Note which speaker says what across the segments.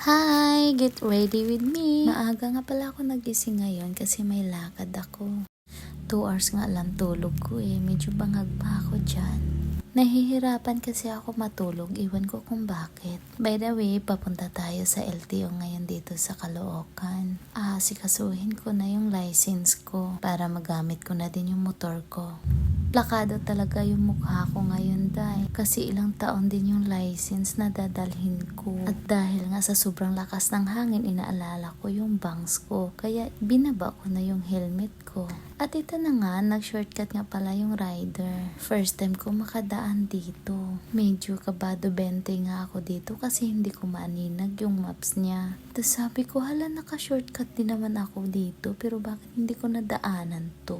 Speaker 1: Hi! Get ready with me! Maaga nga pala ako nagising ngayon kasi may lakad ako. 2 hours nga lang tulog ko medyo bangag pa ako dyan. Nahihirapan kasi ako matulog, iwan ko kung bakit. By the way, papunta tayo sa LTO ngayon dito sa Caloocan. Sikasuhin ko na yung license ko para magamit ko na din yung motor ko. Plakado talaga yung mukha ko ngayon dahil kasi ilang taon din yung license na dadalhin ko. At dahil nga sa sobrang lakas ng hangin, inaalala ko yung bangs ko. Kaya binaba ko na yung helmet ko. At ito na nga, nag-shortcut nga pala yung rider. First time ko makadaan dito. Medyo kabado 20 nga ako dito kasi hindi ko maaninag yung maps niya. Tapos sabi ko, hala naka-shortcut din naman ako dito pero bakit hindi ko nadaanan to?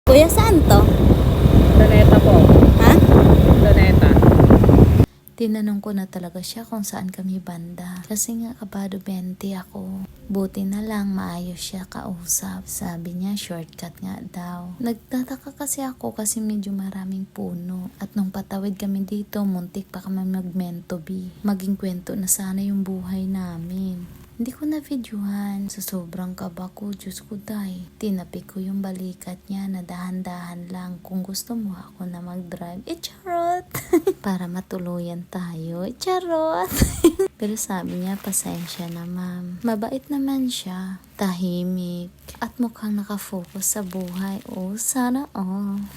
Speaker 2: Kuya, saan to?
Speaker 3: Doneta po.
Speaker 2: Ha?
Speaker 3: Doneta.
Speaker 1: Tinanong ko na talaga siya kung saan kami banda. Kasi nga kabado 20 ako. Buti na lang maayos siya kausap. Sabi niya shortcut nga daw. Nagtataka kasi ako kasi medyo maraming puno. At nung patawid kami dito, muntik pa kami mag-meant to be. Maging kwento na sana yung buhay namin. Hindi ko na videohan. Sa sobrang kaba ko, Diyos ko day. Tinapik ko yung balikat niya na dahan-dahan lang. Kung gusto mo ako na mag-drive, charot! Para matuluyan tayo, charot! Pero sabi niya, pasensya na ma'am. Mabait naman siya. Tahimik. At mukhang nakafocus sa buhay. Sana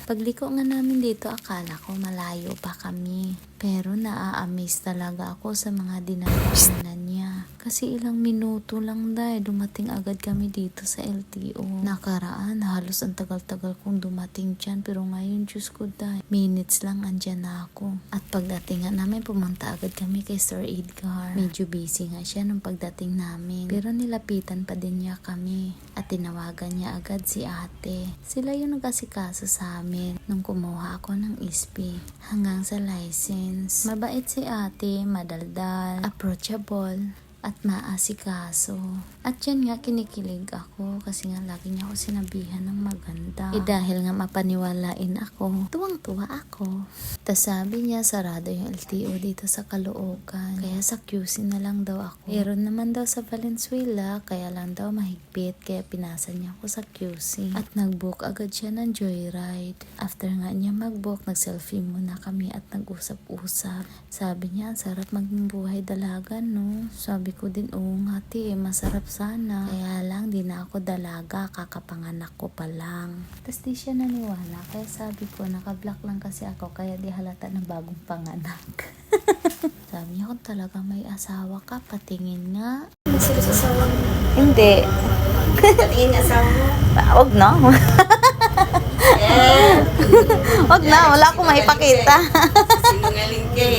Speaker 1: Pagliko nga namin dito, akala ko malayo pa kami. Pero naa-amaze talaga ako sa mga dinadaanan niya. Kasi ilang minuto lang dahil dumating agad kami dito sa LTO. Nakaraan, halos ang tagal-tagal kong dumating dyan. Pero ngayon, Diyos ko dahil minutes lang andyan na ako. At pagdating nga namin, pumunta agad kami kay Sir Edgar. Medyo busy nga siya nung pagdating namin. Pero nilapitan pa din niya kami. At tinawagan niya agad si ate. Sila yung nag-asikaso sa amin nung kumuha ako ng ISP. Hanggang sa license. Mabait si ate, madaldal, approachable, at maasikaso. At yan nga kinikilig ako kasi nga lagi niya ako sinabihan ng maganda. Dahil nga mapaniwalain ako, tuwang-tuwa ako. Tas sabi niya sarado yung LTO dito sa Caloocan. Kaya sa QC na lang daw ako. Meron naman daw sa Valenzuela, kaya lang daw mahigpit. Kaya pinasa niya ako sa QC. At nag-book agad siya ng joyride. After nga niya mag-book, nag-selfie muna kami at nag-usap-usap. Sabi niya, ang sarap maging buhay dalaga, no? Sabi ko din, nga masarap sana. Kaya lang, di na ako dalaga, kakapanganak ko pa lang. Tapos di siya naniwala, kaya sabi ko, naka-block lang kasi ako, kaya di halata ng bagong panganak. Sabi niya, kung talaga may asawa ka, patingin nga.
Speaker 2: Sino sa asawa mo?
Speaker 1: Hindi.
Speaker 2: Patingin asawa mo?
Speaker 1: Wag na. Wag na, wala akong maipakita.
Speaker 2: Sinungaling ka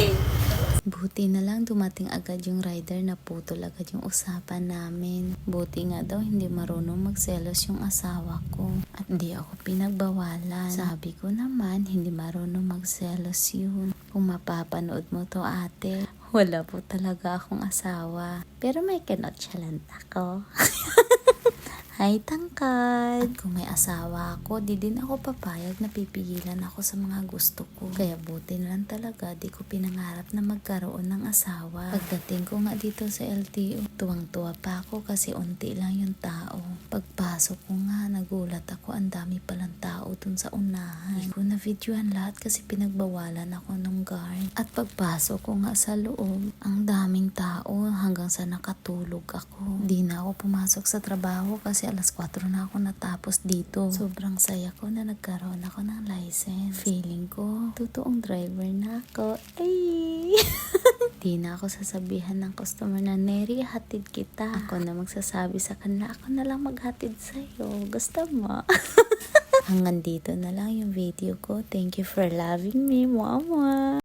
Speaker 1: Buti na lang dumating agad yung rider na putol agad yung usapan namin. Buti nga daw hindi marunong magselos yung asawa ko. At di ako pinagbawalan. Sabi ko naman hindi marunong magselos yun. Kung mapapanood mo to ate, wala po talaga akong asawa. Pero may kinotchalant ako. Hi, tangkad! At kung may asawa ako, di din ako papayag na pipigilan ako sa mga gusto ko. Kaya buti na lang talaga, di ko pinangarap na magkaroon ng asawa. Pagdating ko nga dito sa LTO, tuwang-tuwa pa ako kasi unti lang yung tao. Pagpasok ko nga, nagulat ako, ang dami palang tao dun sa unahan. Di ko na videohan lahat kasi pinagbawalan ako ng guard. At pagpasok ko nga sa loob, ang daming tao hanggang sa nakatulog ako. Di na ako pumasok sa trabaho kasi alas 4 na ako natapos dito. Sobrang saya ko na nagkaroon ako ng license. Feeling ko, totoong driver na ako. Ay! Di na ako sasabihan ng customer na, Neri, hatid kita. Ako na magsasabi sa kanila, ako na lang maghatid sa'yo. Gusto mo? Hanggang dito na lang yung video ko. Thank you for loving me, mama.